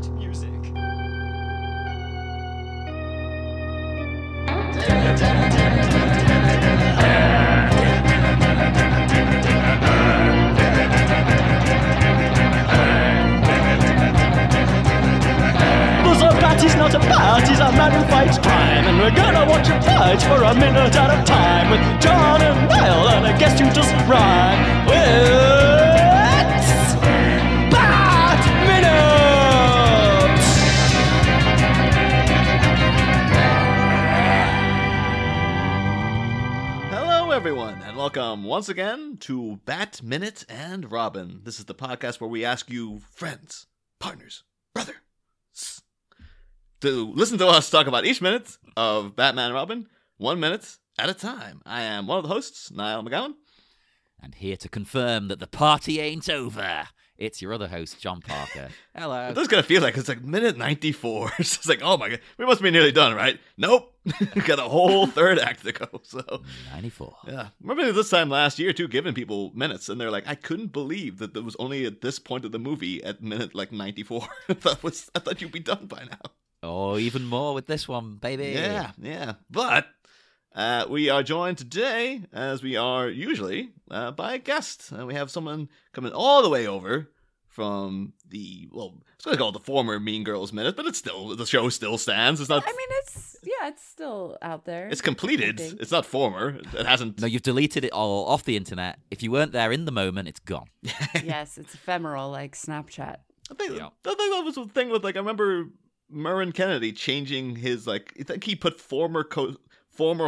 Bat music. He's not a bat, he's a man who fights crime. And we're gonna watch him fight for a minute at a time. With John and Niall and a guest who just rhyme. It's Bat Minute! Hello everyone, and welcome once again to Bat Minute and Robin. This is the podcast where we ask you, friends, partners, brother, to listen to us talk about each minute of Batman and Robin, 1 minute at a time. I am one of the hosts, Niall McGowan. And here to confirm that the party ain't over, it's your other host, John Parker. Hello. It does kind of feel like it's like minute 94. It's just like, oh my god, we must be nearly done, right? Nope. Got a whole third act to go. So 94. Yeah. Remember this time last year, too, giving people minutes, and they're like, I couldn't believe that there was only at this point of the movie at minute like 94. I thought you'd be done by now. Oh, even more with this one, baby. Yeah. But we are joined today, as we are usually, by a guest. We have someone coming all the way over from the, well, it's going to call it the former Mean Girls Minute, but it's still, the show still stands. It's not. I mean, it's still out there. It's completed. It's not former. It hasn't. No, you've deleted it all off the internet. If you weren't there in the moment, it's gone. Yes, it's ephemeral like Snapchat. I think that was the thing with, like, I remember Mervyn Kennedy changing his, like, I think he put former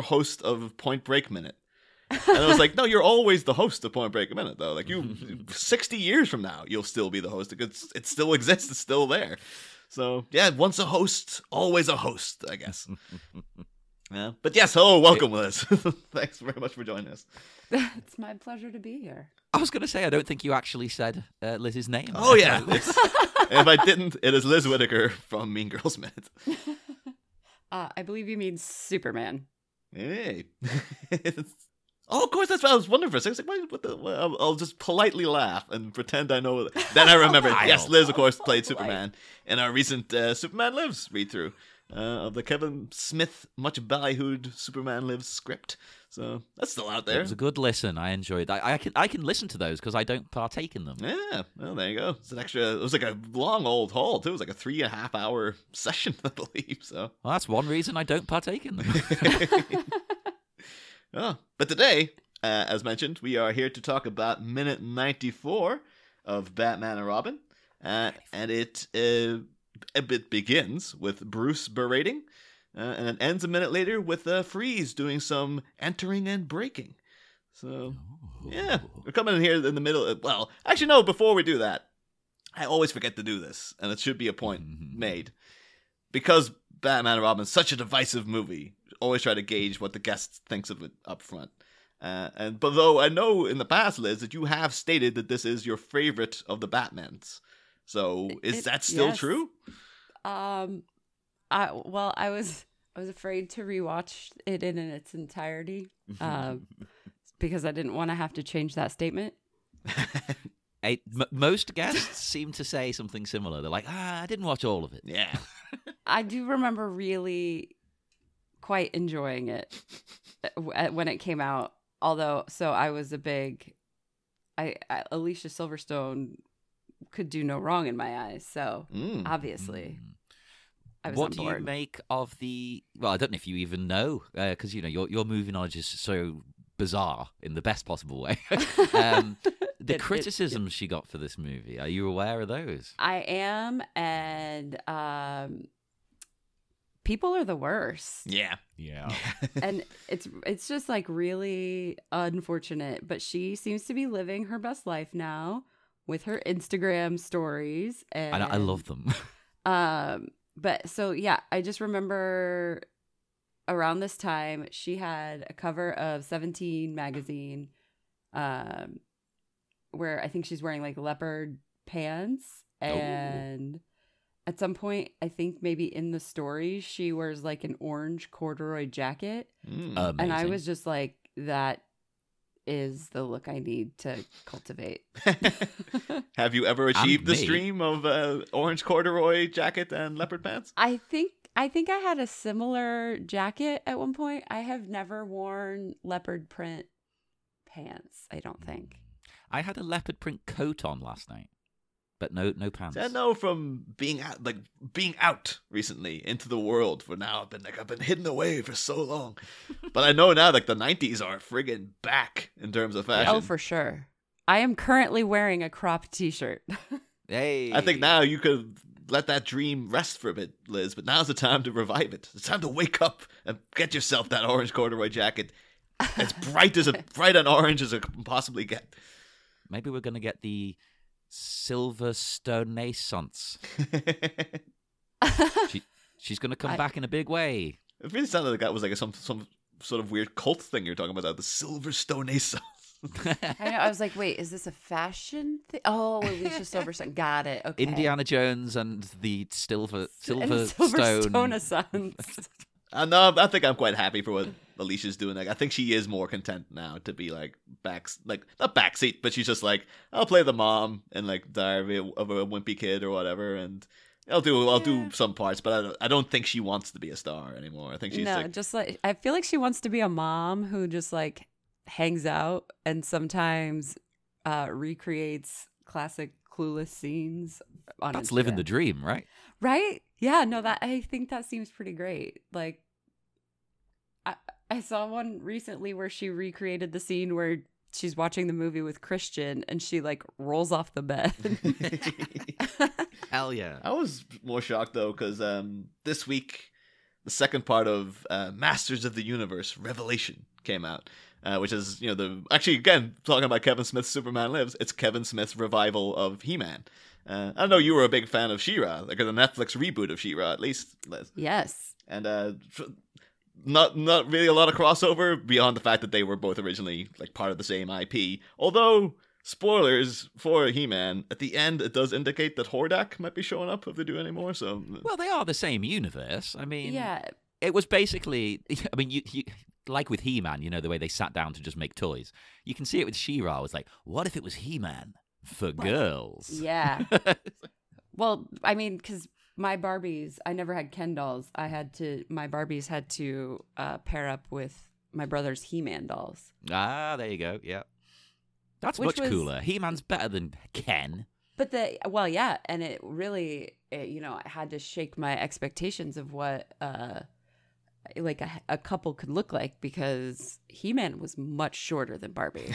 host of Point Break Minute. And I was like, no, you're always the host of Point Break Minute, though. Like, 60 years from now, you'll still be the host. It still exists. It's still there. So, yeah, once a host, always a host, I guess. Yeah. But yes, hello, welcome, Liz. Thanks very much for joining us. It's my pleasure to be here. I was going to say, I don't think you actually said Liz's name. Oh, yeah. If I didn't, it is Liz Whitaker from Mean Girls Minute. I believe you mean Superman. Hey. Oh, of course, that's what I was wondering for a second. I was like, what the? Well, I'll just politely laugh and pretend I know. Then I remember. Yes, Liz, of course, played Superman in our recent Superman Lives read-through of the Kevin Smith much ballyhooed Superman Lives script. So that's still out there. It was a good listen. I enjoyed that. I can listen to those because I don't partake in them. Yeah, well, there you go. It's an extra. It was like a long old haul too. It was like a 3.5 hour session, I believe. So well, that's one reason I don't partake in them. Oh, but today, as mentioned, we are here to talk about minute 94 of Batman and Robin, and it begins with Bruce berating, and it ends a minute later with Freeze doing some entering and breaking. So, yeah, we're coming in here in the middle. Well, actually, no, before we do that, I always forget to do this, and it should be a point made. Because Batman and Robin is such a divisive movie, always try to gauge what the guest thinks of it up front. But though I know in the past, Liz, that you have stated that this is your favorite of the Batmans. So is that still true? I was afraid to rewatch it in its entirety because I didn't want to have to change that statement. Most guests seem to say something similar. They're like, I didn't watch all of it. Yeah. I do remember really quite enjoying it when it came out. Although, so I was a big, Alicia Silverstone could do no wrong in my eyes. So obviously, I was what on do board. you make of the? Well, I don't know if you even know because your movie knowledge is so bizarre in the best possible way. The criticisms she got for this movie, are you aware of those? I am, and people are the worst. Yeah. And it's just like really unfortunate, but she seems to be living her best life now with her Instagram stories, and I love them. But so yeah, I just remember around this time she had a cover of 17 magazine, where I think she's wearing like leopard pants, and at some point, I think maybe in the story, she wears like an orange corduroy jacket. Amazing. And I was just like, that is the look I need to cultivate. Have you ever achieved this me. dream of orange corduroy jacket and leopard pants? I think I had a similar jacket at one point. I have never worn leopard print pants, I don't think. I had a leopard print coat on last night, but no pants. I know from being out recently into the world. For now, I've been hidden away for so long, but I know now like the 90s are friggin' back in terms of fashion. Oh, for sure. I am currently wearing a cropped t-shirt. Hey, I think now you could let that dream rest for a bit, Liz, but now's the time to revive it. It's time to wake up and get yourself that orange corduroy jacket. As bright and orange as it can possibly get. maybe we're gonna get the Silverstone Naissance. She's gonna come back in a big way. It really sounded like that was like some sort of weird cult thing you're talking about, the Silverstone Naissance. I know. I was like, wait, is this a fashion thing? Oh, Alicia Silverstone. Got it. Okay. Indiana Jones and the Silverstone. Silverstone Sons. No, I think I'm quite happy for what Alicia's doing. Like, I think she is more content now to be like not backseat, but she's just like, I'll play the mom in like Diary of a Wimpy Kid or whatever, and I'll do some parts, but I don't think she wants to be a star anymore. I think she's just like I feel like she wants to be a mom who just like hangs out and sometimes recreates classic Clueless scenes on That's Instagram. living the dream, right? Right? Yeah, no, that I think that seems pretty great. Like I saw one recently where she recreated the scene where she's watching the movie with Christian and she like rolls off the bed. Hell yeah. I was more shocked though because this week the second part of Masters of the Universe Revelation came out, which is actually again talking about Kevin Smith's Superman Lives. It's Kevin Smith's revival of He-Man. I know you were a big fan of She-Ra, like the Netflix reboot of She-Ra, at least, Liz. Yes. And not really a lot of crossover beyond the fact that they were both originally like part of the same IP. Although, spoilers for He-Man, at the end it does indicate that Hordak might be showing up if they do anymore. So, Well, they are the same universe. I mean, Yeah. it was basically. I mean, you like with He-Man, the way they sat down to just make toys. You can see it with She-Ra. It's like, what if it was He-Man for girls? Yeah. Well, I mean, because my Barbies, I never had Ken dolls. My Barbies had to pair up with my brother's He-Man dolls. Ah, there you go. Yeah. That's Which much was- cooler. He-Man's better than Ken. But yeah, and it really, I had to shake my expectations of what like a couple could look like because He-Man was much shorter than Barbie.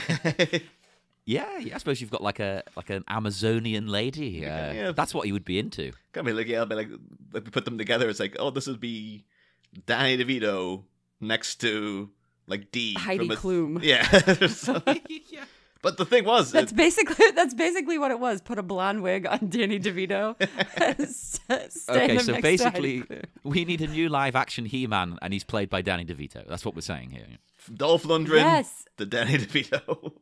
Yeah, I suppose you've got like an Amazonian lady. Yeah. That's what you would be into. I'll be like, if we put them together, it's like, oh, this would be Danny DeVito next to like D Heidi Klum. Yeah. Yeah. But the thing was, That's basically what it was. Put a blonde wig on Danny DeVito. Okay, so basically, we need a new live-action He-Man, and he's played by Danny DeVito. That's what we're saying here. Dolph Lundgren, Yes. the Danny DeVito.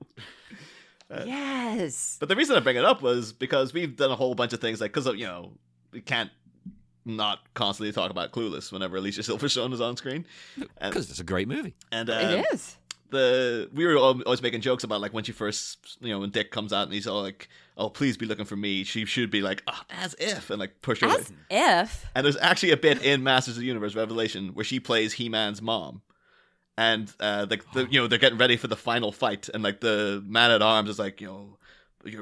Yes. But the reason I bring it up was because we've done a whole bunch of things, like, because of, we can't not constantly talk about Clueless whenever Alicia Silverstone is on screen. Because it's a great movie. And It is. we were always making jokes about like when she first, when Dick comes out and he's all like, "Oh, please be looking for me." She should be like, "Oh, as if," and like push her away. As if. And there's actually a bit in Masters of the Universe Revelation where she plays He-Man's mom, and they're getting ready for the final fight, and like the man at arms is like, "Your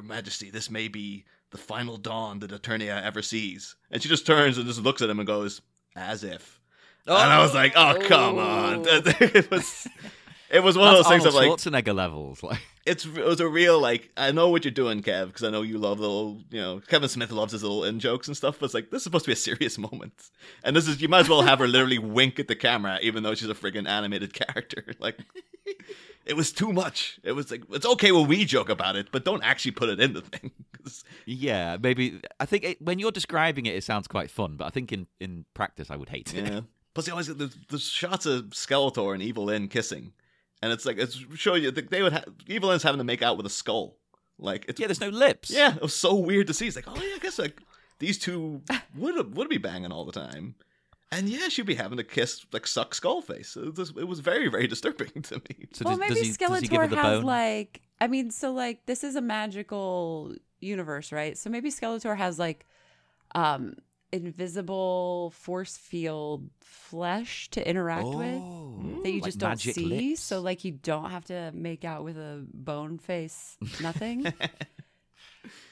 Majesty, this may be the final dawn that Eternia ever sees," and she just turns and just looks at him and goes, "As if," and I was like, "Oh, come on!" It was one of those things of like Schwarzenegger levels. Like, it was a real like, I know what you're doing, Kev, because I know you love the little, Kevin Smith loves his little in jokes and stuff, but it's like, this is supposed to be a serious moment, and you might as well have her literally wink at the camera even though she's a friggin' animated character. Like, it was too much. It was like, it's okay when we joke about it, but don't actually put it in the thing. yeah, maybe. I think when you're describing it, it sounds quite fun, but I think in practice, I would hate it. Yeah. Plus, the shots of Skeletor and Evil Lyn kissing. And it's like, it's show you they would Evil Lyn's having to make out with a skull. Like, it's, Yeah, there's no lips. yeah, it was so weird to see. It's like, oh yeah, I guess like these two would be banging all the time. And yeah, she'd be having to kiss, like, suck Skullface. It was very, very disturbing to me. So Well, maybe does he give her Skeletor the has bone? like, I mean, so like this is a magical universe, right? So maybe Skeletor has like invisible force field flesh to interact with that you like just don't magic see. lips. So like you don't have to make out with a bone face, nothing.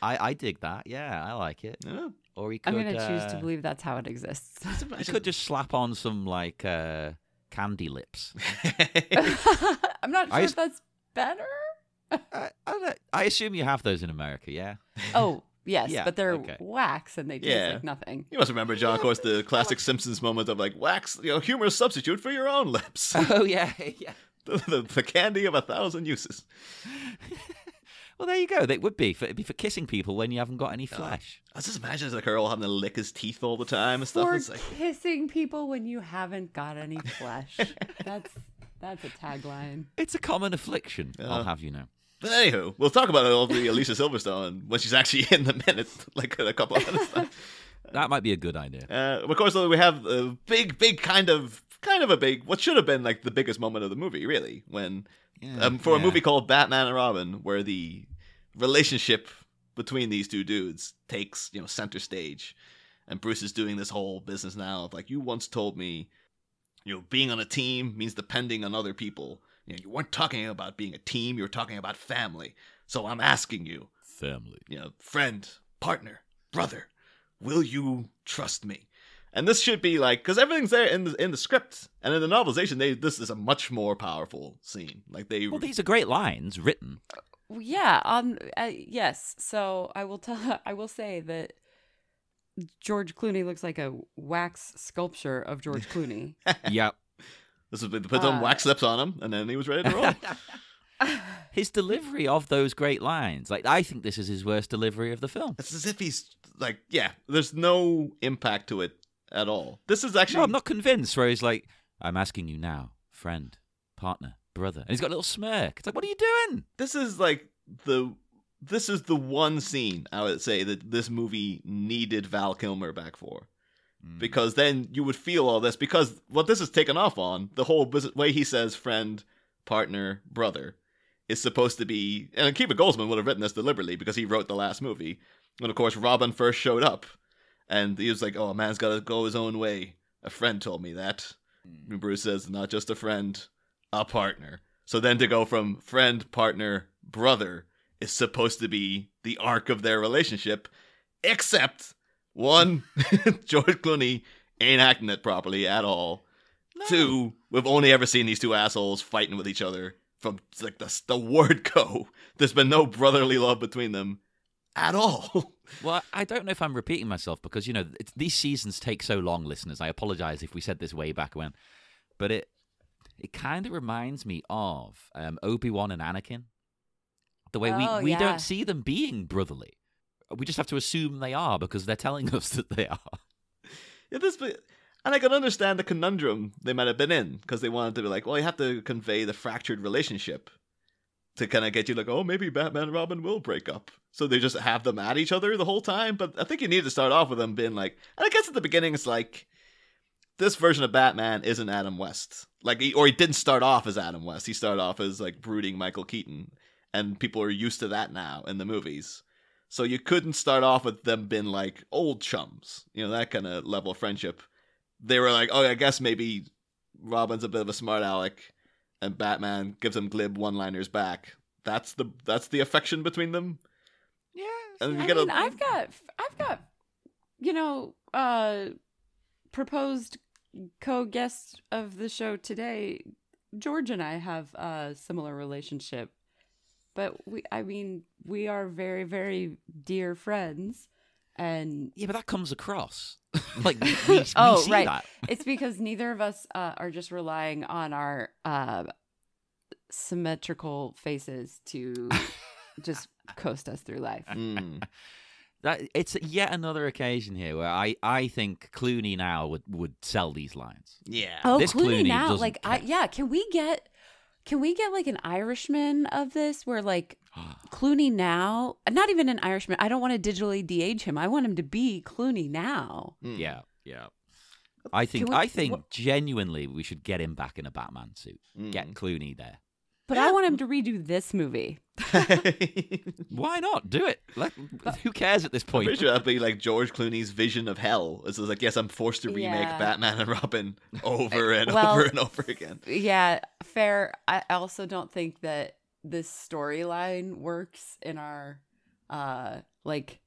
I dig that. Yeah, I like it. Yeah. Or he could. I'm gonna choose to believe that's how it exists. He could just slap on some like candy lips. I'm not sure I if that's better. I assume you have those in America, yeah. Oh yes, Yeah, but they're okay. wax and they taste Yeah. like nothing. You must remember, John, of course, the classic Simpsons moment of, like, wax, humorous substitute for your own lips. Oh yeah, yeah. the candy of 1,000 uses. Well, there you go. It'd be for kissing people when you haven't got any flesh. I was just imagining, like, Earl having to lick his teeth all the time and stuff. For It's like, kissing people when you haven't got any flesh. That's a tagline. It's a common affliction. I'll have you know. but anywho, we'll talk about it all the Alicia Silverstone when she's actually in the minute, like, in a couple of minutes. That might be a good idea. Of course, though, we have a big kind of a big, what should have been like the biggest moment of the movie, really, when for a movie called Batman and Robin, where the relationship between these two dudes takes center stage, and Bruce is doing this whole business now of like, you once told me, being on a team means depending on other people. You weren't talking about being a team, you were talking about family. So I'm asking you, Family. friend, partner, brother, will you trust me? And this should be like, because everything's there in the script and in the novelization. This is a much more powerful scene. Like Well, these are great lines written. Yeah. Yes. So I will say that George Clooney looks like a wax sculpture of George Clooney. Yep. This was they put some wax lips on him, and then he was ready to roll. His delivery of those great lines, like I think this is his worst delivery of the film. It's as if he's like, there's no impact to it at all. This is actually No, I'm not convinced. Where he's like, "I'm asking you now, friend, partner, brother," and he's got a little smirk. It's like, "What are you doing?" This is like this is the one scene I would say that this movie needed Val Kilmer back for. Because then you would feel all this, because what this is taken off on, the whole way he says friend, partner, brother, is supposed to be, and Akiva Goldsman would have written this deliberately because he wrote the last movie. When, of course, Robin first showed up, and he was like, oh, a man's got to go his own way. A friend told me that. And Bruce says, not just a friend, a partner. So then to go from friend, partner, brother is supposed to be the arc of their relationship, except... one, George Clooney ain't acting it properly at all. No. Two, we've only ever seen these two assholes fighting with each other from like the word go. There's been no brotherly love between them at all. Well, I don't know if I'm repeating myself because, these seasons take so long, listeners. I apologize if we said this way back when. But it kind of reminds me of Obi-Wan and Anakin. The way we don't see them being brotherly. We just have to assume they are because they're telling us that they are. Yeah, and I can understand the conundrum they might have been in because they wanted to be like, well, you have to convey the fractured relationship to kind of get you like, oh, maybe Batman and Robin will break up. So they just have them at each other the whole time. But I think you need to start off with them being like, and I guess at the beginning it's like, this version of Batman isn't Adam West. He didn't start off as Adam West. He started off as like brooding Michael Keaton. And people are used to that now in the movies. So you couldn't start off with them being like old chums, that kind of level of friendship. They were like, oh, I guess maybe Robin's a bit of a smart aleck, and Batman gives him glib one-liners back. That's the affection between them. Yeah, and I've got, proposed co-guest of the show today. George and I have a similar relationship. But we are very, very dear friends, and yeah, but that comes across like we see right. that. It's because neither of us are just relying on our symmetrical faces to just coast us through life. That it's yet another occasion here where I think Clooney now would sell these lines. Yeah. Oh, this Clooney now, care. Can we get like an Irishman of this where like Clooney now, not even an Irishman. I don't want to digitally de-age him. I want him to be Clooney now. Yeah. I think Can we- genuinely we should get him back in a Batman suit. Get Clooney there. But I want him to redo this movie. Why not? Do it. Who cares at this I'm point? pretty sure that'd be like George Clooney's vision of hell. It's like, yes, I'm forced to remake Yeah. Batman and Robin over and Well, over and over again. Yeah, fair. I also don't think that this storyline works in our like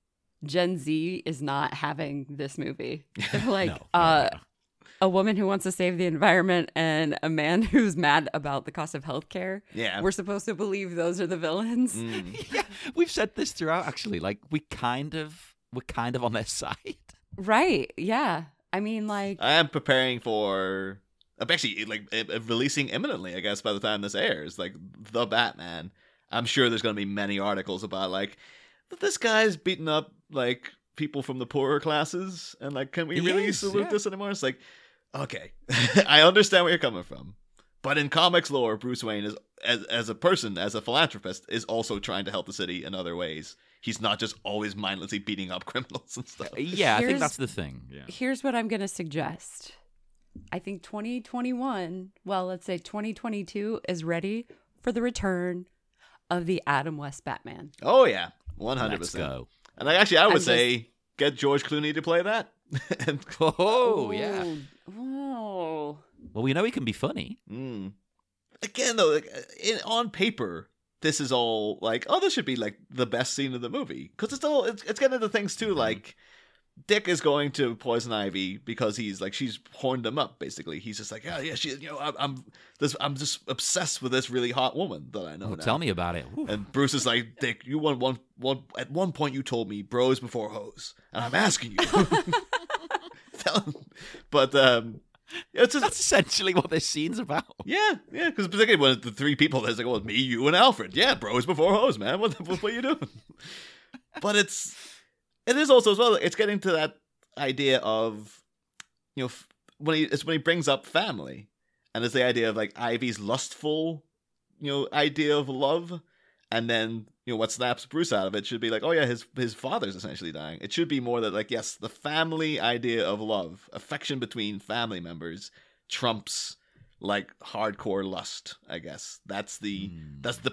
Gen Z is not having this movie. They're like No. a woman who wants to save the environment and a man who's mad about the cost of healthcare. Yeah. We're supposed to believe those are the villains. Yeah, we've said this throughout. Actually, like we're kind of on their side. Right. Yeah. I mean, like, I am preparing for. I'm actually like releasing imminently, I guess, by the time this airs. Like the Batman. I'm sure there's going to be many articles about like this guy's beating up like people from the poorer classes, and like, can we really salute this anymore? It's like, okay, I understand where you're coming from, but in comics lore, Bruce Wayne is as a person, as a philanthropist, is also trying to help the city in other ways. He's not just always mindlessly beating up criminals and stuff. Yeah, I think Here's- that's the thing. Yeah. here's what I'm going to suggest. I think 2021, well, let's say 2022 is ready for the return of the Adam West Batman. Oh yeah, 100%. Let's go. And I would I'm say get George Clooney to play that. And Oh yeah. Oh. Well, we know he can be funny. again though, like, on paper, this is all like, oh, this should be like the best scene of the movie, because it's getting into things too, like Dick is going to Poison Ivy because he's like, she's horned him up basically. He's just like, yeah, she, I'm just obsessed with this really hot woman that I know now. Tell me about it. Whew. And Bruce is like, Dick, you one at one point you told me bros before hoes, and I'm asking you. Tell him. But it's just, That's essentially what this scene's about. yeah, because particularly when the three people, there's like, well, me, you, and Alfred. Yeah, bros before hoes, man. What are you doing? But it is also as well. It's getting to that idea of, when he brings up family, and it's the idea of like Ivy's lustful, idea of love, and then what snaps Bruce out of it should be like, oh yeah, his father's essentially dying. It should be more that like, yes, the family idea of love, affection between family members, trumps like hardcore lust. I guess that's the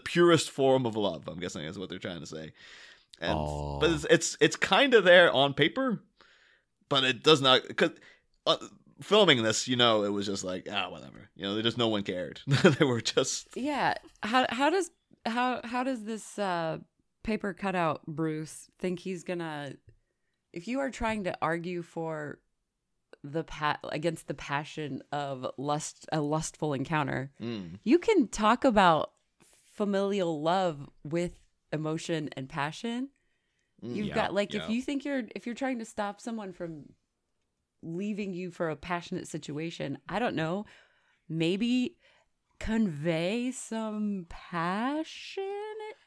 purest form of love. I'm guessing is what they're trying to say. And but it's kind of there on paper, but it does not, because filming this, it was just like, whatever. Just no one cared. They were just, Yeah. How does this paper cutout Bruce think he's gonna? If you are trying to argue for against the passion of a lustful encounter, you can talk about familial love with emotion and passion. You've got like, if you think if you're trying to stop someone from leaving you for a passionate situation, I don't know, maybe convey some passion.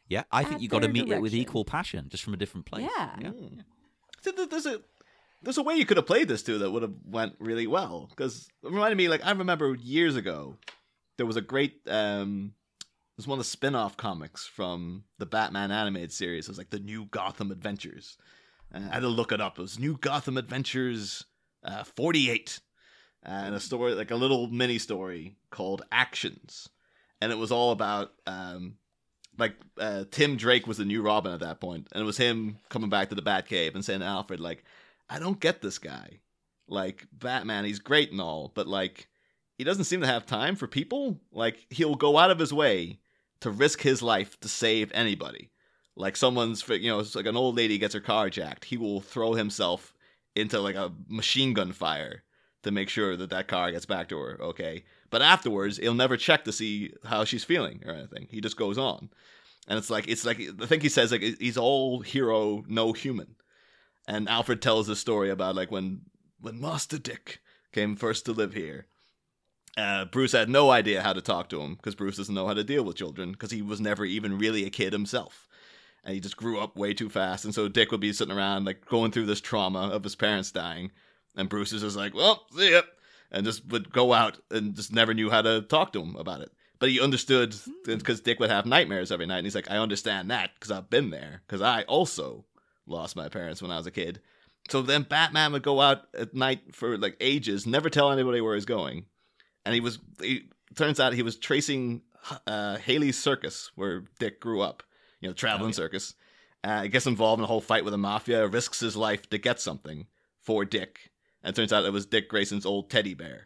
Yeah, I think you got to their meet it with direction. equal passion, just from a different place. Yeah. There's a way you could have played this too that would have went really well, because it reminded me, like, I remember years ago there was a great it was one of the spin-off comics from the Batman animated series. It was like the New Gotham Adventures. I had to look it up. It was New Gotham Adventures 48. And a story, like a little mini story called Actions. And it was all about, Tim Drake was the new Robin at that point. And it was him coming back to the Batcave and saying to Alfred, like, I don't get this guy. Like, Batman, he's great and all, but, like, he doesn't seem to have time for people. Like, he'll go out of his way to risk his life to save anybody. Like, it's like an old lady gets her car jacked. He will throw himself into, like, a machine gun fire to make sure that car gets back to her, okay? But afterwards, he'll never check to see how she's feeling or anything. He just goes on. And it's like I think he says, like, he's all hero, no human. And Alfred tells this story about, like, when Master Dick came first to live here, Bruce had no idea how to talk to him, because Bruce doesn't know how to deal with children, because he was never even really a kid himself. And he just grew up way too fast. And so Dick would be sitting around, like, going through this trauma of his parents dying. And Bruce is just like, well, see ya. And just would go out and just never knew how to talk to him about it. But he understood, because Dick would have nightmares every night. And he's like, I understand that, because I've been there. Because I also lost my parents when I was a kid. So then Batman would go out at night for like ages, never tell anybody where he's going. And turns out he was tracing Haley's circus, where Dick grew up, traveling circus. He gets involved in a whole fight with the mafia, risks his life to get something for Dick. And it turns out it was Dick Grayson's old teddy bear.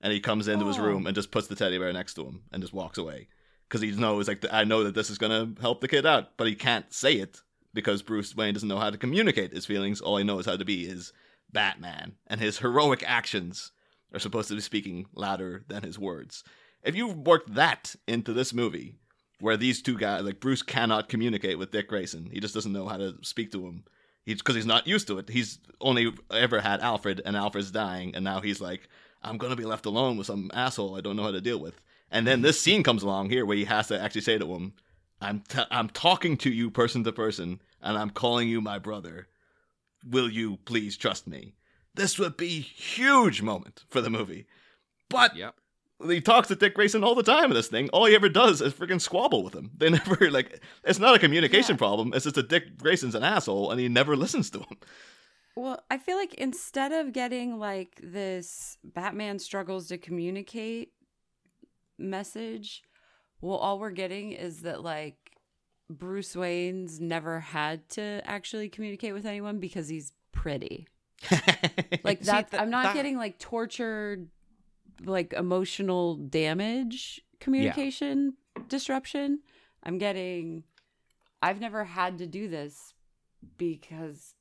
And he comes into his room and just puts the teddy bear next to him and just walks away. Because he knows, like, I know that this is going to help the kid out. But he can't say it because Bruce Wayne doesn't know how to communicate his feelings. All he knows how to be is Batman. And his heroic actions are supposed to be speaking louder than his words. If you worked that into this movie, where these two guys, like, Bruce cannot communicate with Dick Grayson. He just doesn't know how to speak to him. Because he's not used to it. He's only ever had Alfred, and Alfred's dying, and now he's like, I'm going to be left alone with some asshole I don't know how to deal with. And then this scene comes along here where he has to actually say to him, I'm talking to you person to person, and I'm calling you my brother. Will you please trust me? This would be a huge moment for the movie. But he talks to Dick Grayson all the time in this thing. All he ever does is freaking squabble with him. They never, like, it's not a communication problem. It's just that Dick Grayson's an asshole, and he never listens to him. Well, I feel like instead of getting, like, this Batman struggles to communicate message, well, all we're getting is that, like, Bruce Wayne's never had to actually communicate with anyone because he's pretty. Like, I'm not getting, like, tortured, like, emotional damage communication disruption. I'm getting, I've never had to do this because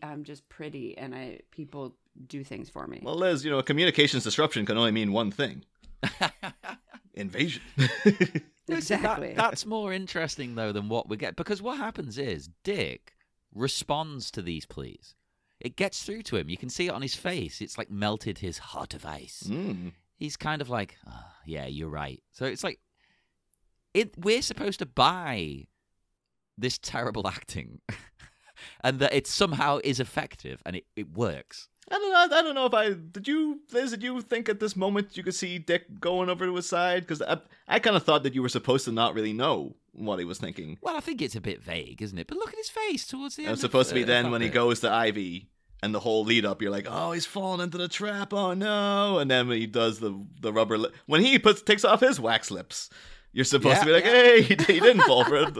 I'm just pretty and people do things for me. Well, Liz, a communications disruption can only mean one thing. Invasion. Exactly. That's more interesting, though, than what we get. Because what happens is Dick responds to these pleas. It gets through to him. You can see it on his face. It's like melted his heart of ice. Mm. He's kind of like, oh, yeah, you're right. So it's like, we're supposed to buy this terrible acting. And that it somehow is effective and it works. I don't know if Liz, did you think at this moment you could see Dick going over to his side? Because I kind of thought that you were supposed to not really know what he was thinking. Well, I think it's a bit vague, isn't it? But look at his face towards the end. It's supposed to be then when he goes to Ivy and the whole lead up, you're like, oh, he's fallen into the trap, oh no. And then when he does the rubber when he takes off his wax lips, you're supposed to be like, hey, he didn't fall for it.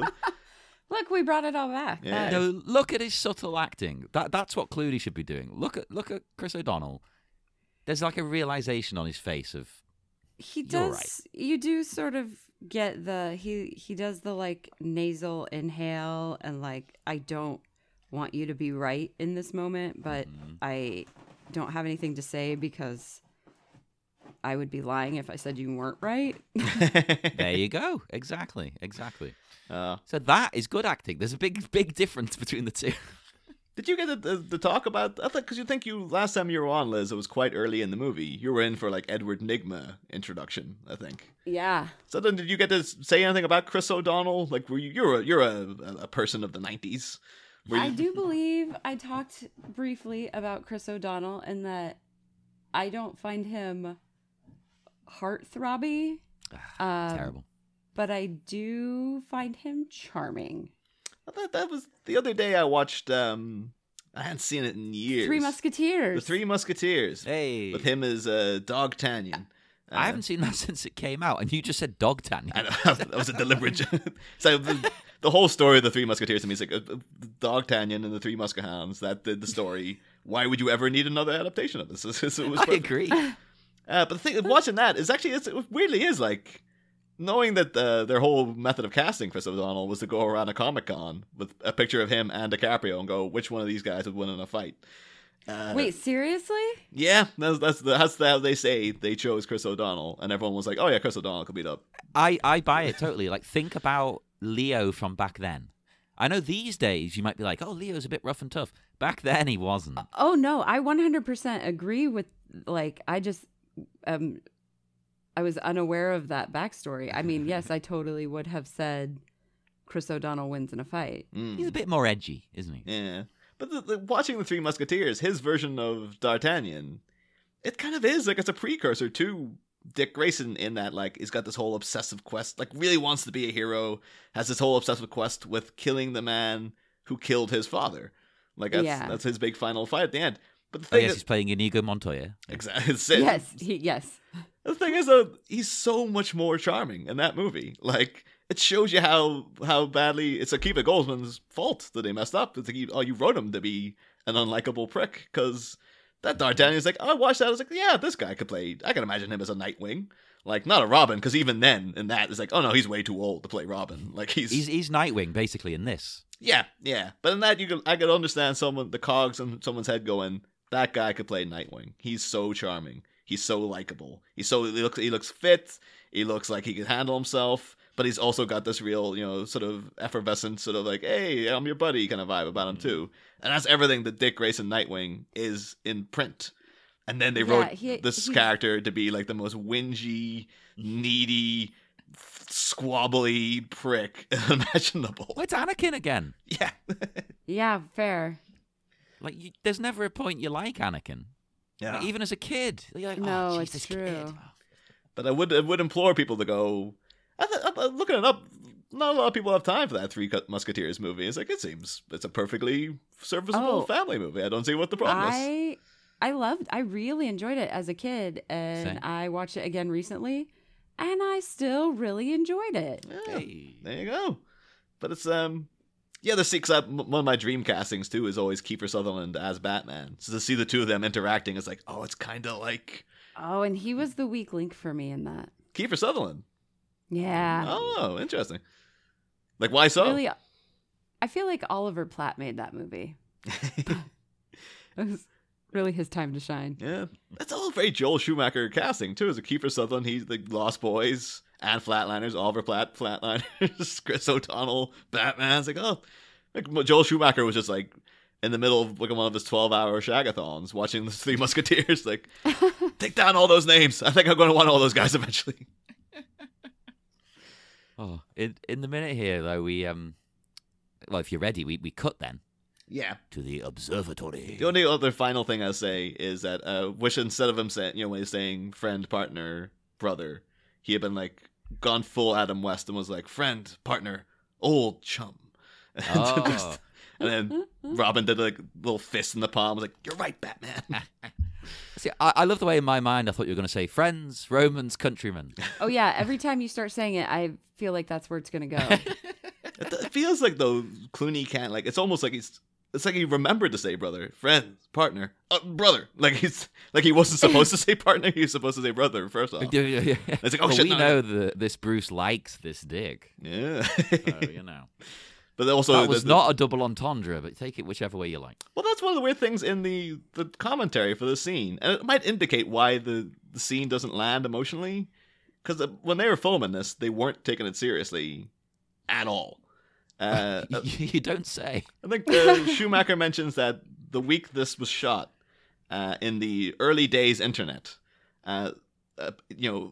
Look, we brought it all back. Yeah. No, look at his subtle acting. That's what Clooney should be doing. Look at Chris O'Donnell. There's like a realization on his face of he does. Right. You do sort of get he does the like nasal inhale and like, I don't want you to be right in this moment, but I don't have anything to say because I would be lying if I said you weren't right. There you go. Exactly. So that is good acting. There's a big difference between the two. Did you get the talk about? I thought because last time you were on, Liz, it was quite early in the movie. You were in for like Edward Nygma introduction, I think. Yeah. So then, did you get to say anything about Chris O'Donnell? Like, you're a person of the '90s. I do believe I talked briefly about Chris O'Donnell and that I don't find him heartthrobby. Terrible. But I do find him charming. I thought that was the other day I watched, I hadn't seen it in years. Three Musketeers. The Three Musketeers. Hey. With him as D'Artagnan. I haven't seen that since it came out, and you just said D'Artagnan. I know, that was a deliberate... So the whole story of the Three Musketeers to me is like D'Artagnan and the Three Muskehounds. That did the story. Why would you ever need another adaptation of this? I agree. But the thing, watching that is actually, it weirdly is like... Knowing that their whole method of casting Chris O'Donnell was to go around a Comic-Con with a picture of him and DiCaprio and go, which one of these guys would win in a fight? Wait, seriously? Yeah, that's how they say they chose Chris O'Donnell, and everyone was like, "Oh yeah, Chris O'Donnell could beat up." I buy it totally. Like, think about Leo from back then. I know these days you might be like, "Oh, Leo's a bit rough and tough." Back then he wasn't. Oh no, I 100% agree with. Like, I just I was unaware of that backstory. I mean, yes, I totally would have said Chris O'Donnell wins in a fight. He's a bit more edgy, isn't he? Yeah. But watching the Three Musketeers, his version of D'Artagnan, it kind of is like it's a precursor to Dick Grayson in that, like, he's got this whole obsessive quest, like, really wants to be a hero, has this whole obsessive quest with killing the man who killed his father. Like Yeah. that's his big final fight at the end. But the Oh, thing yes, is, he's playing Inigo Montoya. exactly. Yes. The thing is, though, he's so much more charming in that movie. Like, it shows you how badly it's Akiva Goldsman's fault that he messed up. It's like, you wrote him to be an unlikable prick, because that D'Artagnan's like, I watched that, I was like, yeah, this guy could play, I can imagine him as a Nightwing. Like, not a Robin, because even then, in that, it's like, oh no, he's way too old to play Robin. Like, He's Nightwing, basically, in this. Yeah. But in that, I could understand the cogs in someone's head going, that guy could play Nightwing. He's so charming. He's so likable. He looks fit. He looks like he can handle himself, but he's also got this real, sort of effervescent, sort of like, hey, I'm your buddy kind of vibe about him too. And that's everything that Dick Grayson Nightwing is in print. And then they wrote this character to be like the most whingy, needy, squabbly prick imaginable. Well, it's Anakin again. Yeah. Yeah, fair. Like, there's never a point you like Anakin. Yeah. Like, even as a kid. You're like, No, oh, it's this true. kid. But I would implore people to go. Looking it up, not a lot of people have time for that Three Musketeers movie. It's like, it's a perfectly serviceable family movie. I don't see what the problem is. I really enjoyed it as a kid, and Same. I watched it again recently, and I still really enjoyed it. Yeah, Hey. there you go. But it's the six. One of my dream castings too is always Kiefer Sutherland as Batman. So to see the two of them interacting, it's like, oh, it's kind of like Oh, and he was the weak link for me in that. Kiefer Sutherland. Yeah. Oh, interesting. Like, why so? Really, I feel like Oliver Platt made that movie. It was really his time to shine. Yeah, that's all very Joel Schumacher casting too. Is a Kiefer Sutherland, he's the Lost Boys and Flatliners, Oliver Platt, Flatliners, Chris O'Donnell, Batman. It's like, oh, like Joel Schumacher was just like in the middle of like one of his 12-hour shagathons watching the Three Musketeers. Like, take down all those names. I think I'm going to want all those guys eventually. Oh, in the minute here though, we well, if you're ready, we cut then Yeah. to the observatory. The only other final thing I'll say is that wish instead of him saying, when he's saying friend, partner, brother, he had been like gone full Adam West and was like friend, partner, old chum. Oh. And then Robin did like little fist in the palm. Was like, "You're right, Batman." See, I love the way in my mind I thought you were going to say friends, Romans, countrymen. Oh yeah, every time you start saying it, I feel like that's where it's gonna go. It feels like though Clooney can't like. It's almost like it's like he remembered to say brother, friend, partner, brother. Like he wasn't supposed to say partner. He was supposed to say brother first off. Yeah. It's like, oh Well, shit, we no. know that this Bruce likes this dick. Yeah. So, you know. But also That was not a double entendre, but take it whichever way you like. Well, that's one of the weird things in the commentary for the scene, and it might indicate why the scene doesn't land emotionally. Because when they were filming this, they weren't taking it seriously at all. You don't say. I think Schumacher mentions that the week this was shot, in the early days internet,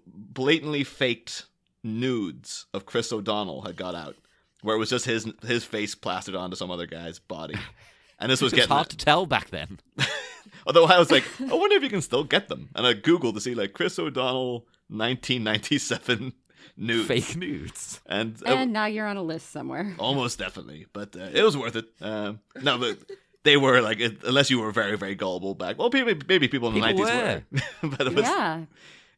blatantly faked nudes of Chris O'Donnell had got out, where it was just his face plastered onto some other guy's body. And this was It's getting hard to tell back then. Although I was like, I wonder if you can still get them. And I Googled to see like Chris O'Donnell 1997 nudes. Fake nudes. And now you're on a list somewhere. almost definitely. But it was worth it. No, but they were like, unless you were very, very gullible back. Well, maybe people in the People 90s were. But it was, Yeah.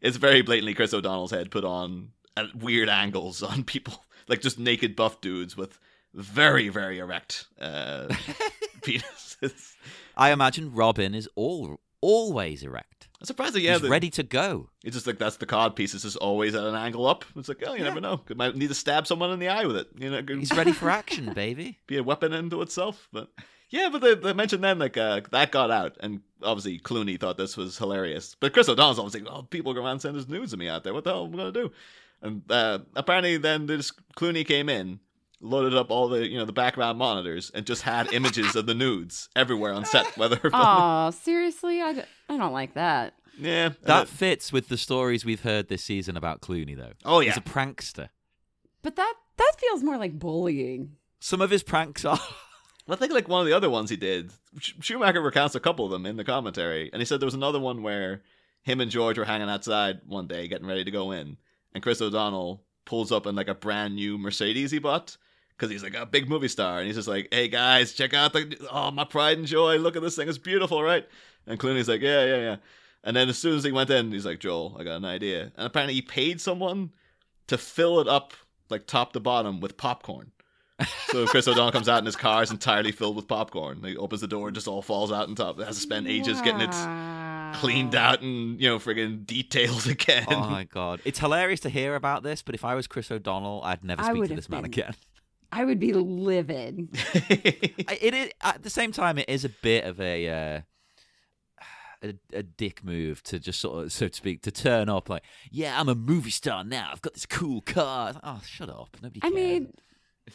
it's very blatantly Chris O'Donnell's head put on at weird angles on people. Like just naked buff dudes with very, very erect penises. I imagine Robin is always erect. I'm surprised that, He's ready to go. It's just like that's the cod piece. It's just always at an angle up. It's like, oh, you never know. Might need to stab someone in the eye with it. He's ready for action, baby. Be a weapon into itself. But yeah, but they mentioned then like that got out, and obviously Clooney thought this was hilarious. But Chris O'Donnell's always like, oh, people go around sending nudes of me out there. What the hell am I gonna do? And apparently then Clooney came in, loaded up all the the background monitors, and just had images of the nudes everywhere on set. Whether Oh, seriously? I don't like that. yeah, That fits with the stories we've heard this season about Clooney, though. Oh, yeah. He's a prankster. But that feels more like bullying. Some of his pranks are... I think like one of the other ones he did, Schumacher recounts a couple of them in the commentary, and he said there was another one where him and George were hanging outside one day getting ready to go in, and Chris O'Donnell pulls up in like a brand new Mercedes he bought, because he's like a big movie star, and he's just like, "Hey guys, check out my pride and joy. Look at this thing; it's beautiful, right?" And Clooney's like, "Yeah." And then as soon as he went in, he's like, "Joel, I got an idea." And apparently, he paid someone to fill it up like top to bottom with popcorn. So Chris O'Donnell comes out in his car is entirely filled with popcorn. He opens the door and just all falls out on top. It has to spend ages getting it cleaned out and, friggin' detailed again. Oh my God. It's hilarious to hear about this, but if I was Chris O'Donnell, I'd never speak to this man again. I would be livid. It is, at the same time, it is a bit of a dick move to just sort of, so to speak, to turn up like, yeah, I'm a movie star now. I've got this cool car. Oh, shut up. Nobody cares. I mean,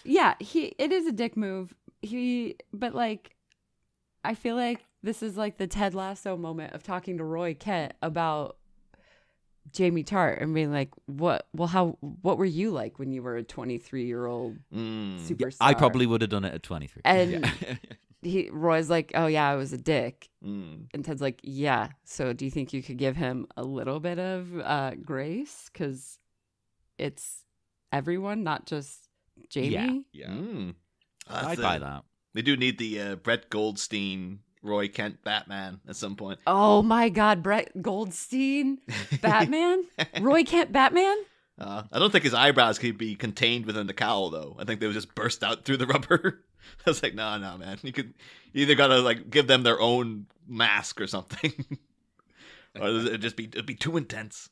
yeah, it is a dick move. But like, I feel like this is like the Ted Lasso moment of talking to Roy Kent about Jamie Tart and being like, what were you like when you were a 23-year-old superstar? I probably would have done it at 23. And Roy's like, oh yeah, I was a dick. And Ted's like, yeah, so do you think you could give him a little bit of grace? Because it's everyone, not just Jamie. Yeah. I'd buy that. They do need the Brett Goldstein, Roy Kent Batman at some point. Oh my God, Brett Goldstein Batman? Roy Kent Batman? I don't think his eyebrows could be contained within the cowl, though. I think they would just burst out through the rubber. I was like, no, man. You either gotta like give them their own mask or something, or it'd be too intense.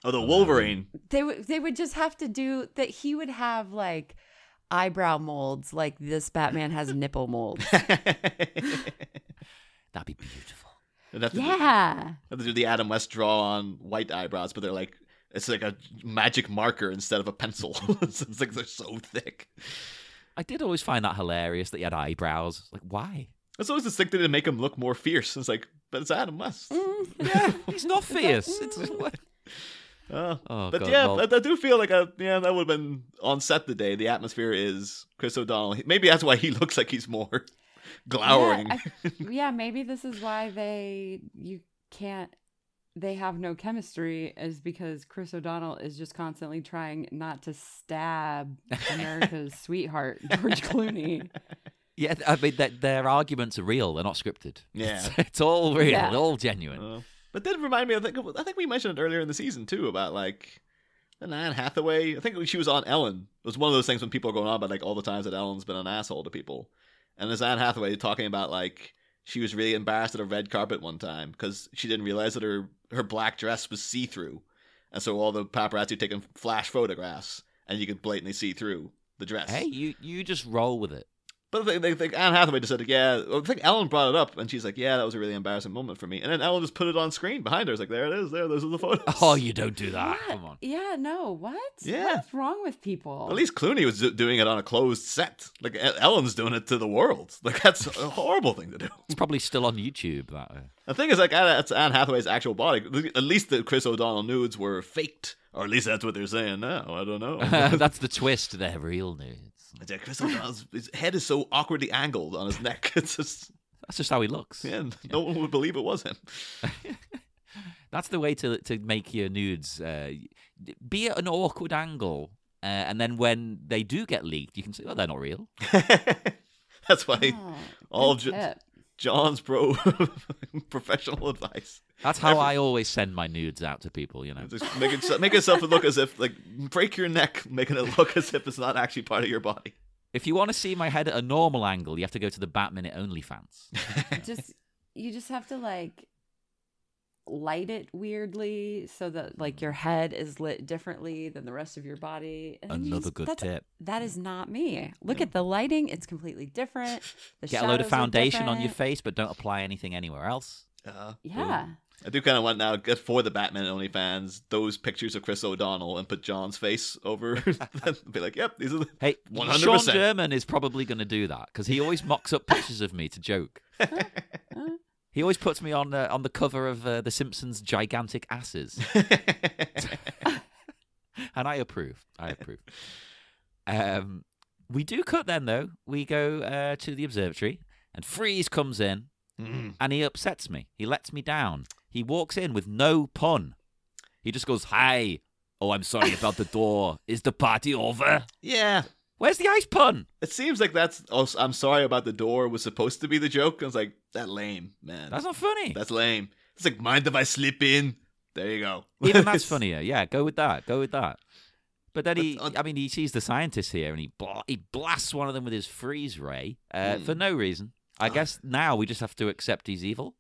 Although Wolverine, they would just have to do that. He would have like eyebrow molds, like this Batman has nipple molds. That'd be beautiful. Have to do the Adam West draw on white eyebrows, but it's like a magic marker instead of a pencil. It's like they're so thick. I did always find that hilarious that he had eyebrows. Like, why? It's always distinctive to make him look more fierce. It's like, but it's Adam West. Yeah, he's not fierce. But God, yeah, well, I do feel like that would have been on set today. The atmosphere is Chris O'Donnell. Maybe that's why he looks like he's more glowering. Yeah, maybe this is why they have no chemistry, is because Chris O'Donnell is just constantly trying not to stab America's sweetheart, George Clooney. Yeah, I mean, their arguments are real. They're not scripted. Yeah. It's all real, all genuine. But that remind me, I think we mentioned it earlier in the season, too, about, like, Anne Hathaway. I think she was on Ellen. It was one of those things when people are going on about, like, all the times that Ellen's been an asshole to people. And there's Anne Hathaway talking about, like, she was really embarrassed at a red carpet one time because she didn't realize that her black dress was see-through. And so all the paparazzi taking flash photographs, and you could blatantly see through the dress. Hey, you just roll with it. But they think Anne Hathaway just said, I think Ellen brought it up, and she's like, yeah, that was a really embarrassing moment for me. And then Ellen just put it on screen behind her. It's like, there it is, those are the photos. Oh, you don't do that. What? Come on. Yeah, no, what? Yeah. What's wrong with people? At least Clooney was doing it on a closed set. Like, Ellen's doing it to the world. Like, that's a horrible thing to do. It's probably still on YouTube. The thing is, like, that's Anne Hathaway's actual body. At least the Chris O'Donnell nudes were faked. Or at least that's what they're saying now. I don't know. That's the twist. They're real nudes. Chris O'Donnell's his head is so awkwardly angled on his neck. It's just... That's just how he looks. Yeah, no one would believe it was him. That's the way to make your nudes. Be at an awkward angle. And then when they do get leaked, you can say, oh, they're not real. That's why all of John's professional advice. That's how I always send my nudes out to people, Just make yourself look as if, like, break your neck, making it look as if it's not actually part of your body. If you want to see my head at a normal angle, you have to go to the Batminute OnlyFans. You just have to, like, light it weirdly so that, like, your head is lit differently than the rest of your body. And Another good tip. That is not me. Look at the lighting. It's completely different. Get a load of foundation on your face, but don't apply anything anywhere else. Yeah. I do kind of want now, get for the Batman OnlyFans, those pictures of Chris O'Donnell and put John's face over. Be like, yep, these are the 100%. Sean German is probably going to do that because he always mocks up pictures of me to joke. He always puts me on the cover of The Simpsons' gigantic asses. And I approve. We do cut then, though. We go to the observatory, and Freeze comes in, and he upsets me. He lets me down. He walks in with no pun. He just goes, hi. Oh, I'm sorry about the door. Is the party over? Yeah. Where's the ice pun? It seems like that's. Oh, I'm sorry about the door was supposed to be the joke. I was like, that lame, man. That's not funny. That's lame. It's like, mind if I slip in? There you go. Even that's funnier. Yeah, go with that. Go with that. But then he sees the scientists here and he blasts one of them with his freeze ray for no reason. I guess now we just have to accept he's evil.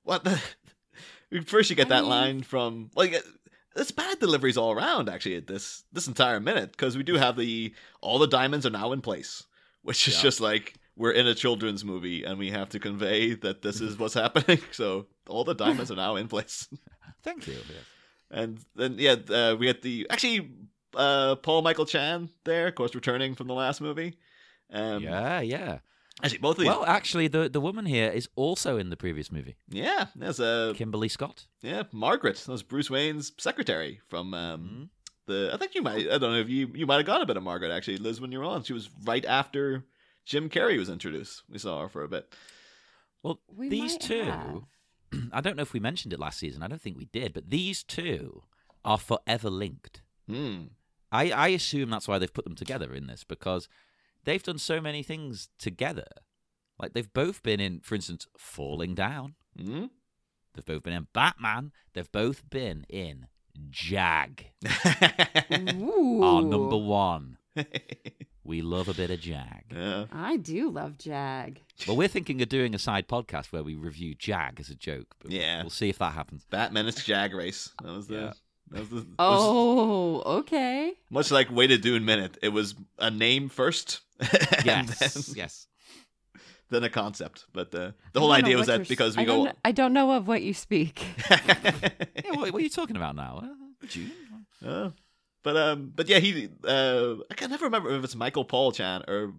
What? First, you get that line from it's bad deliveries all around. Actually, at this entire minute, because we do have all the diamonds are now in place, which is just like we're in a children's movie and we have to convey that this is what's happening. So all the diamonds are now in place. Thank you. And then we get Paul Michael Chan there, of course, returning from the last movie. Yeah. Actually, both of these. Well, actually, the woman here is also in the previous movie. Yeah, there's Kimberly Scott. Yeah, Margaret. That was Bruce Wayne's secretary from I think you might. I don't know if you might have got a bit of Margaret actually, Liz, when you were on. She was right after Jim Carrey was introduced. We saw her for a bit. Well, these two. I don't know if we mentioned it last season. I don't think we did, but these two are forever linked. I assume that's why they've put them together in this, because they've done so many things together. Like, they've both been in, for instance, Falling Down. They've both been in Batman. They've both been in Jag. Our number one. We love a bit of Jag. Yeah. I do love Jag. Well, we're thinking of doing a side podcast where we review Jag as a joke. But we'll see if that happens. Batman is Jag race. That was the... Okay. Much like Way to Do in Minute, it was a name first. Yes. Then a concept. But the whole idea was that because we go... I don't know of what you speak. Yeah, what are you talking about now? June? But yeah, I can never remember if it's Michael Paul Chan or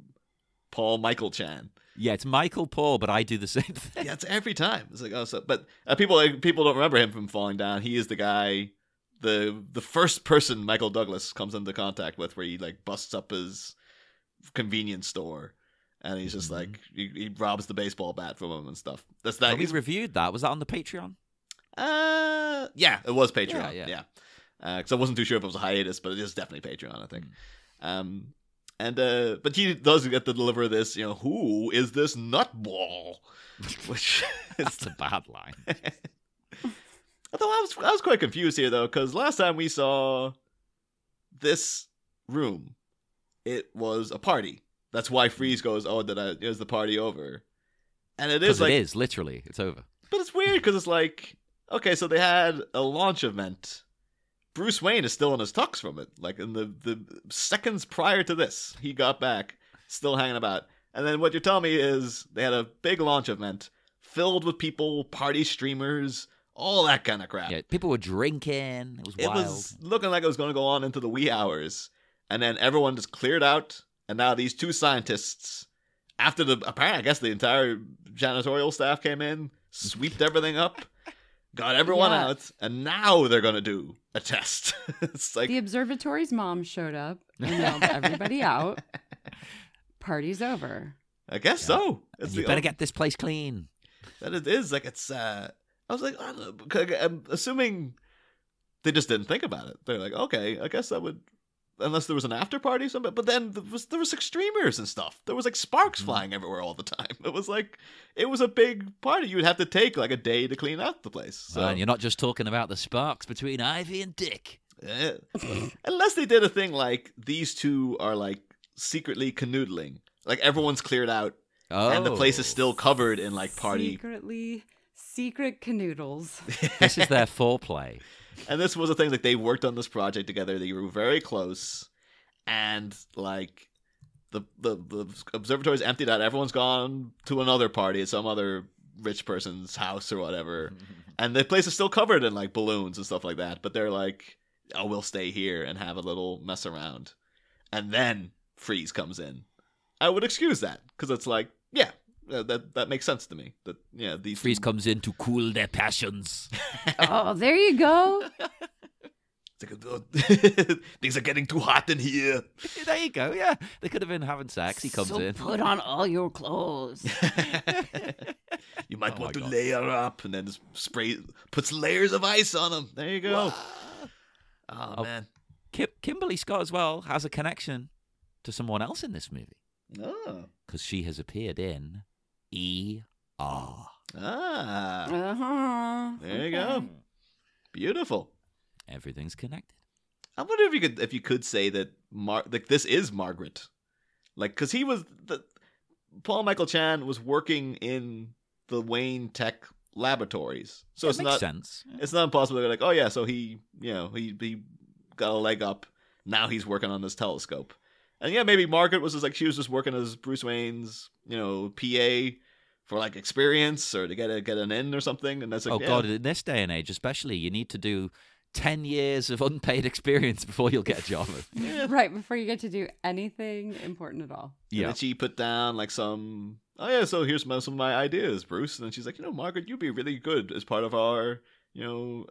Paul Michael Chan. Yeah, it's Michael Paul, but I do the same thing. Yeah, it's every time. It's like, but people don't remember him from Falling Down. He is the guy... The first person Michael Douglas comes into contact with, where he like busts up his convenience store, and he's just like he robs the baseball bat from him and stuff. That's that. We reviewed that. Was that on the Patreon? Yeah, it was Patreon. Yeah. Because I wasn't too sure if it was a hiatus, but it is definitely Patreon, I think. But he does get to deliver this. Who is this nutball? Which it's a bad line. Although I was quite confused here, though, because last time we saw this room, it was a party. That's why Freeze goes, is the party over? And it is like... it is, literally. It's over. But it's weird, because it's like, okay, so they had a launch event. Bruce Wayne is still in his tux from it. Like, in the seconds prior to this, he got back, still hanging about. And then what you're telling me is they had a big launch event filled with people, party streamers... all that kind of crap. Yeah, people were drinking. It was wild. It was looking like it was going to go on into the wee hours. And then everyone just cleared out. And now these two scientists, after apparently, I guess the entire janitorial staff came in, sweeped everything up, got everyone out, and now they're going to do a test. It's like... the observatory's mom showed up and yelled everybody out. Party's over. I guess so. You better get this place clean. That it is. Like, it's... I was like, I don't know. I'm assuming they just didn't think about it. They're like, okay, I guess that would, unless there was an after party or something. But then there was like streamers and stuff. There was like sparks flying everywhere all the time. It was a big party. You would have to take like a day to clean out the place. So. And you're not just talking about the sparks between Ivy and Dick. Yeah. Unless they did a thing like these two are like secretly canoodling. Like everyone's cleared out and the place is still covered in like party. Secret canoodles. This is their foreplay. And this was a thing, like they worked on this project together. They were very close. And like the observatory's emptied out. Everyone's gone to another party at some other rich person's house or whatever. And the place is still covered in like balloons and stuff like that. But they're like, oh, we'll stay here and have a little mess around. And then Freeze comes in. I would excuse that because it's like, yeah. That makes sense to me. That these Freeze comes in to cool their passions. Oh, there you go. Things are getting too hot in here. There you go. Yeah, they could have been having sex. He comes in. Put on all your clothes. You might want to layer up, and then just puts layers of ice on them. There you go. Oh man, Kimberly Scott as well has a connection to someone else in this movie. Oh. Because she has appeared in E.R. Ah. There you go. Beautiful. Everything's connected. I wonder if you could say that like this is Margaret, like because Paul Michael Chan was working in the Wayne Tech Laboratories, so It it's makes not sense. it's not impossible to be like, oh yeah, so he got a leg up. Now he's working on this telescope, and yeah, maybe Margaret was just like she was just working as Bruce Wayne's PA for like experience or to get an in or something, and that's like God, in this day and age, especially, you need to do 10 years of unpaid experience before you'll get a job. Yeah. Right, before you get to do anything important at all. Yeah. And then she put down like some, so here's some of my ideas, Bruce. And then she's like, Margaret, you'd be really good as part of our,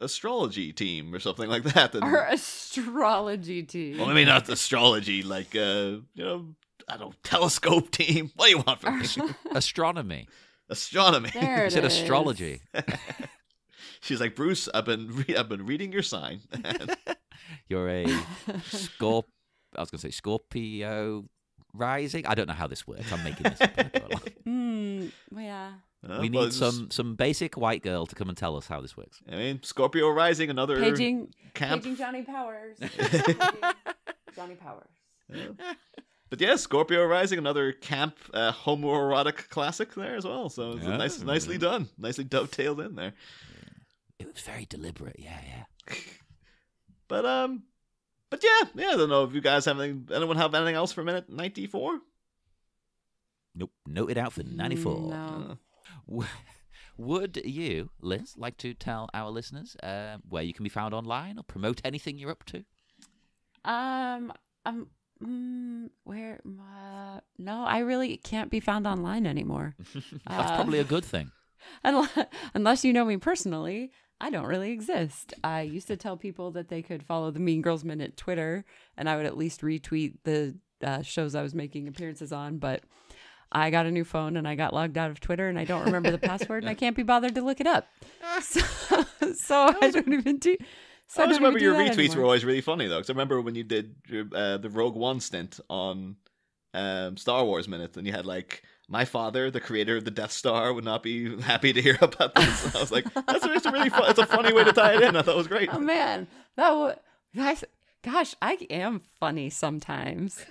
astrology team or something like that. And, Our astrology team. well, I mean, not astrology, like, I don't telescope team. What do you want from me? Astronomy. Astronomy. There You it said is. astrology. She's like, Bruce, I've been reading your sign. You're a Scorpio rising. I don't know how this works. I'm making this up. Well, yeah. We need some basic white girl to come and tell us how this works. I mean, Scorpio rising, another Paging camp. Johnny Powers. Johnny Powers. Yeah. But yeah, Scorpio rising, another camp homoerotic classic there as well. So it's nicely done, nicely dovetailed in there. It was very deliberate. Yeah. But yeah, I don't know if you guys have anyone have anything else for minute 94? Nope. Noted out for 94. No. Would you, Liz, like to tell our listeners where you can be found online or promote anything you're up to? Where? No, I really can't be found online anymore. That's probably a good thing. Unless you know me personally, I don't really exist. I used to tell people that they could follow the Mean Girls Minute Twitter, and I would at least retweet the shows I was making appearances on, but I got a new phone and I got logged out of Twitter and I don't remember the password and I can't be bothered to look it up. So I don't even do. So I always remember your retweets anymore. were always really funny though, because I remember when you did the Rogue One stint on Star Wars Minute, and you had like, my father, the creator of the Death Star, would not be happy to hear about this. And I was like, it's a really fun. It's a funny way to tie it in. I thought it was great. Oh man, gosh, I am funny sometimes.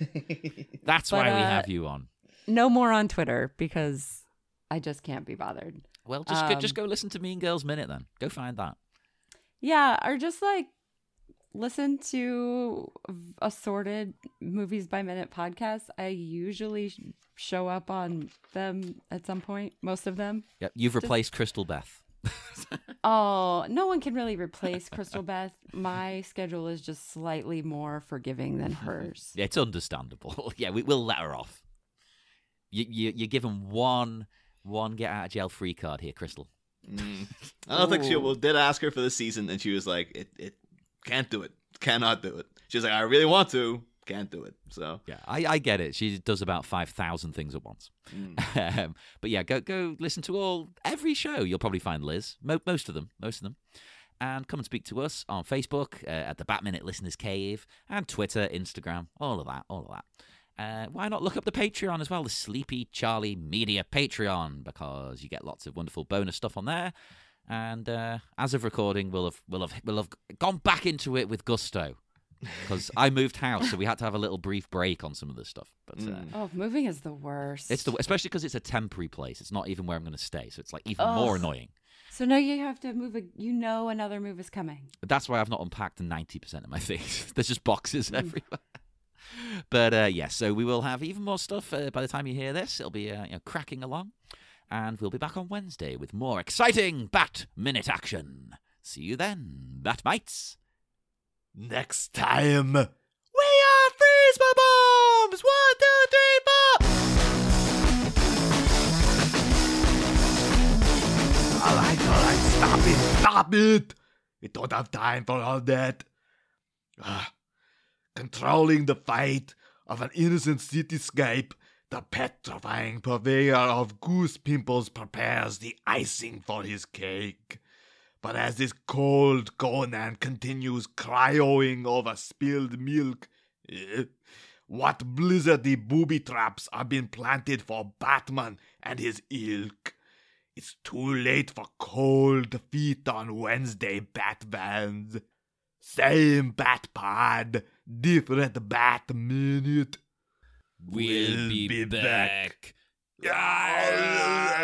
That's But, why we have you on. No more on Twitter because I just can't be bothered. Well, just go listen to Mean Girls Minute then. Go find that. Yeah, or just like listen to assorted Movies by Minute podcasts. I usually show up on them at some point, most of them. Yep, you've replaced Crystal Beth. Oh, no one can really replace Crystal Beth. My schedule is just slightly more forgiving than hers. Yeah, it's understandable. Yeah, we'll let her off. You're given one get out of jail free card here, Crystal. I don't think she did ask her for the season, and she was like, it can't do it, cannot do it. She was like, I really want to, can't do it. So yeah, I get it. She does about 5,000 things at once. But yeah, go listen to every show. You'll probably find Liz, most of them, and come and speak to us on Facebook at the Bat Minute Listeners Cave, and Twitter, Instagram, all of that. Why not look up the Patreon as well, the Sleepy Charlie Media Patreon, because you get lots of wonderful bonus stuff on there. And as of recording, we'll have gone back into it with gusto, because I moved house, so we had to have a little brief break on some of this stuff. But Moving is the worst. especially because it's a temporary place. It's not even where I'm going to stay, so it's like even more annoying. So now you have to move. Another move is coming. That's why I've not unpacked 90% of my things. There's just boxes everywhere. But so we will have even more stuff by the time you hear this. It'll be cracking along. And we'll be back on Wednesday with more exciting Bat Minute action. See you then, Batmites. next time, we are Freeze My Bombs! 1, 2, 3, 4! All right, stop it! We don't have time for all that. Controlling the fate of an innocent cityscape, the petrifying purveyor of goose pimples prepares the icing for his cake. But as this cold Conan continues cryoing over spilled milk, what blizzardy booby traps are being planted for Batman and his ilk. It's too late for cold feet on Wednesday, Batvans. Same Batpod, different Bat Minute. We'll be back. Arr.